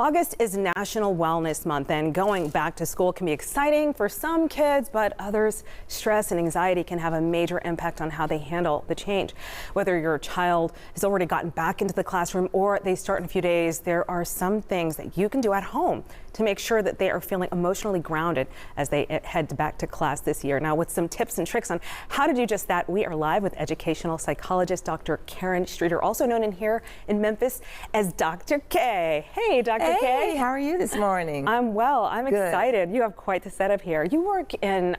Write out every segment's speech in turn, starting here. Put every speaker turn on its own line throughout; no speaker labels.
August is National Wellness Month, and going back to school can be exciting for some kids, but others, stress and anxiety can have a major impact on how they handle the change. Whether your child has already gotten back into the classroom or they start in a few days, there are some things that you can do at home to make sure that they are feeling emotionally grounded as they head back to class this year. Now, with some tips and tricks on how to do just that, we are live with educational psychologist Dr. Karen Streeter, also known in here in Memphis as Dr. K. Hey, Dr. K.
Hey, how are you this morning?
I'm well. I'm
Good.
excited. You have quite the setup here. You work in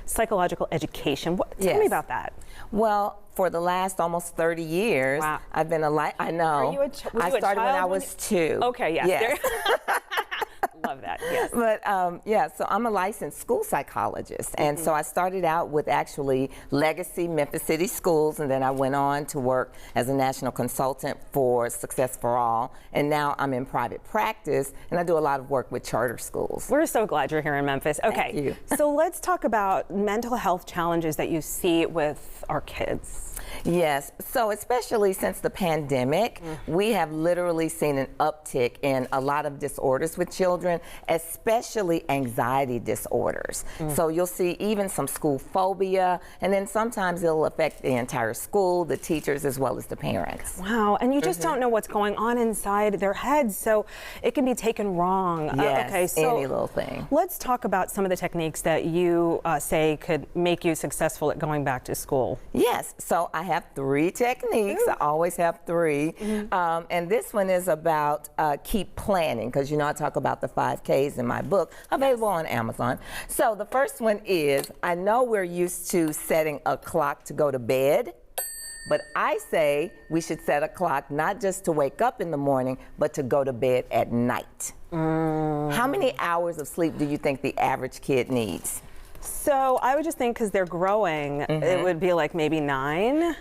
psychological education. Tell me about that.
Well, for the last almost 30 years,
Wow.
I've been I know.
Are you
I started when I was 2.
Okay, yes.
Yes.
Love that, yes.
But yeah, so I'm a licensed school psychologist, and so I started out with actually Legacy Memphis City Schools, and then I went on to work as a national consultant for Success for All, and now I'm in private practice, and I do a lot of work with charter schools.
We're so glad you're here in Memphis. Okay,
Thank you.
So let's talk about mental health challenges that you see with our kids.
Yes, so especially since the pandemic, we have literally seen an uptick in a lot of disorders with children, especially anxiety disorders. So you'll see even some school phobia, and then sometimes it'll affect the entire school, the teachers, as well as the parents.
Wow, and you just don't know what's going on inside their heads, so it can be taken wrong.
Yes,
Okay, so
any little thing.
let's talk about some of the techniques that you say could make you successful at going back to school.
Yes, so I have 3 techniques. I always have 3. And this one is about keep planning, because you know I talk about the 5 Ks in my book, available on Amazon. So the first one is, I know we're used to setting a clock to go to bed, but I say we should set a clock not just to wake up in the morning, but to go to bed at night. How many hours of sleep do you think the average kid needs?
So I would just think because they're growing, it would be like maybe 9.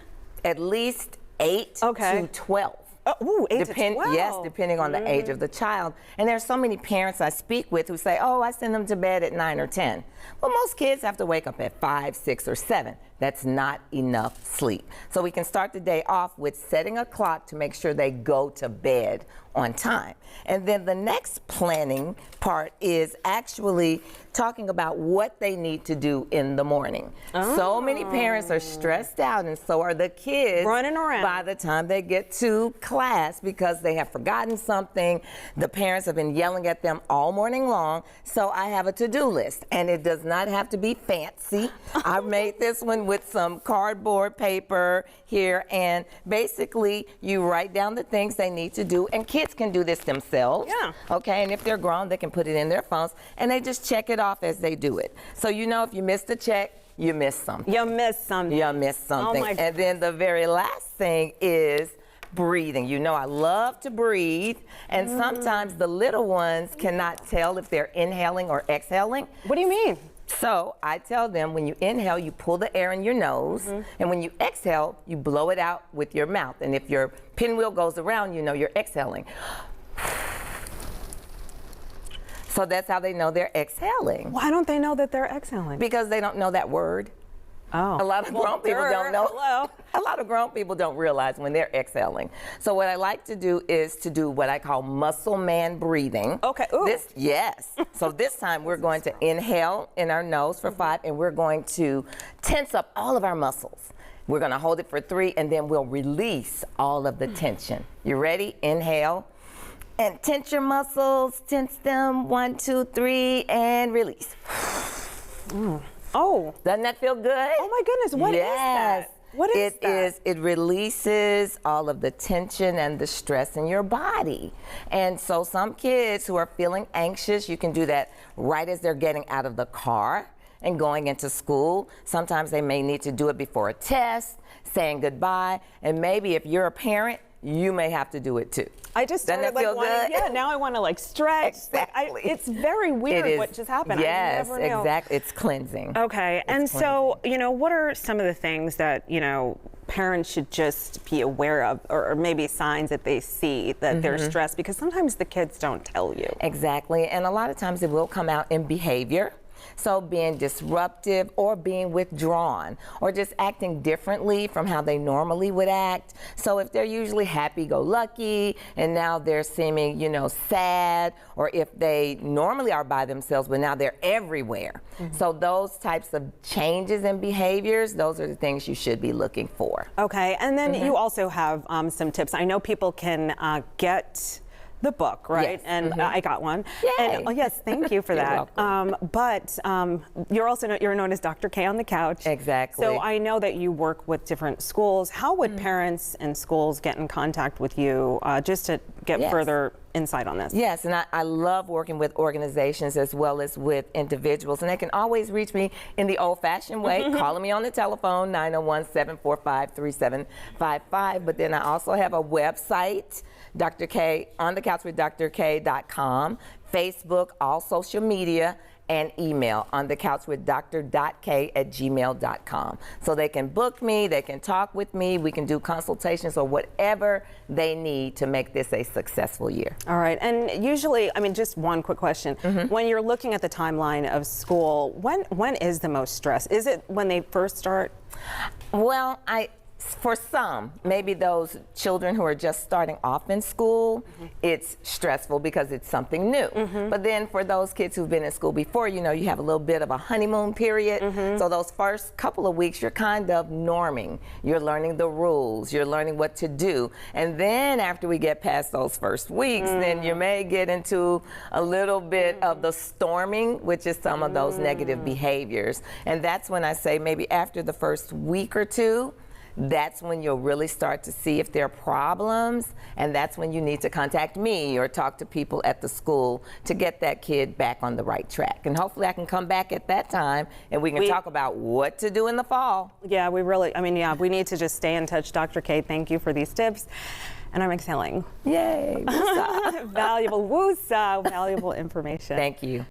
At least 8 to 12.
Oh, 8 to 12.
Yes, depending on the age of the child. And there are so many parents I speak with who say, oh, I send them to bed at 9 or 10. Well, most kids have to wake up at 5, 6, or 7. That's not enough sleep. So we can start the day off with setting a clock to make sure they go to bed on time. And then the next planning part is actually talking about what they need to do in the morning. So many parents are stressed out, and so are the kids.
Running around.
By the time they get to class, because they have forgotten something. The parents have been yelling at them all morning long. So I have a to-do list, and it does not have to be fancy. I made this one with some cardboard paper here, and basically you write down the things they need to do, and kids can do this themselves.
Yeah.
Okay, and if they're grown, they can put it in their phones, and they just check it off as they do it. So you know if you missed a check, you missed something.
You missed something.
You missed something.
Oh my
And then the very last thing is breathing. You know I love to breathe, and sometimes the little ones cannot tell if they're inhaling or exhaling.
What do you mean?
So I tell them, when you inhale, you pull the air in your nose, and when you exhale, you blow it out with your mouth. And if your pinwheel goes around, you know you're exhaling. So that's how they know they're exhaling.
Why don't they know that they're exhaling?
Because they don't know that word.
Oh.
A lot of grown people don't know.
Hello.
A lot of grown people don't realize when they're exhaling. So what I like to do is to do what I call muscle man breathing.
Okay. Ooh.
Yes. So this time we're going to inhale in our nose for 5, and we're going to tense up all of our muscles. We're going to hold it for 3, and then we'll release all of the tension. You ready? Inhale. And tense your muscles, tense them, 1, 2, 3, and release.
Oh.
Doesn't that feel good?
Oh my goodness, what is that? What is that?
It releases all of the tension and the stress in your body. And so some kids who are feeling anxious, you can do that right as they're getting out of the car and going into school. Sometimes they may need to do it before a test, saying goodbye, and maybe if you're a parent, you may have to do it too.
I just
Doesn't
started
that feel
wanting,
good?
yeah, now I want to like stretch.
Exactly.
It's very weird
It is.
what just happened.
Yes,
I never knew.
exactly. It's cleansing.
Okay, and so, you know, what are some of the things that, you know, parents should just be aware of, or maybe signs that they see that they're stressed? Because sometimes the kids don't tell you.
Exactly, and a lot of times it will come out in behavior. So being disruptive or being withdrawn or just acting differently from how they normally would act. So if they're usually happy-go-lucky and now they're seeming, sad, or if they normally are by themselves but now they're everywhere. So those types of changes in behaviors, those are the things you should be looking for.
Okay, and then you also have some tips. I know people can get the book, right?
Yes.
And I got one.
Yay.
And, yes, thank you for that. But you're also you're known as Dr. K on the Couch.
Exactly.
So I know that you work with different schools. How would parents and schools get in contact with you just to get further insight on this?
Yes, and I love working with organizations as well as with individuals, and they can always reach me in the old-fashioned way, calling me on the telephone, 901-745-3755, but then I also have a website, Dr. K, on the couch with drk.com, Facebook, all social media, and email on the couch with dr.k@gmail.com. So they can book me, they can talk with me, we can do consultations or whatever they need to make this a successful year.
All right, and usually, just one quick question. When you're looking at the timeline of school, when is the most stress? Is it when they first start?
Well, for some, maybe those children who are just starting off in school, it's stressful because it's something new. But then for those kids who've been in school before, you have a little bit of a honeymoon period. So those first couple of weeks, you're kind of norming. You're learning the rules. You're learning what to do. And then after we get past those first weeks, then you may get into a little bit of the storming, which is some of those negative behaviors. And that's when I say maybe after the first week or two, that's when you'll really start to see if there are problems, and that's when you need to contact me or talk to people at the school to get that kid back on the right track. And hopefully I can come back at that time and we can talk about what to do in the fall.
Yeah, we need to just stay in touch. Dr. K, thank you for these tips. And I'm excelling.
Yay.
Valuable information.
Thank you.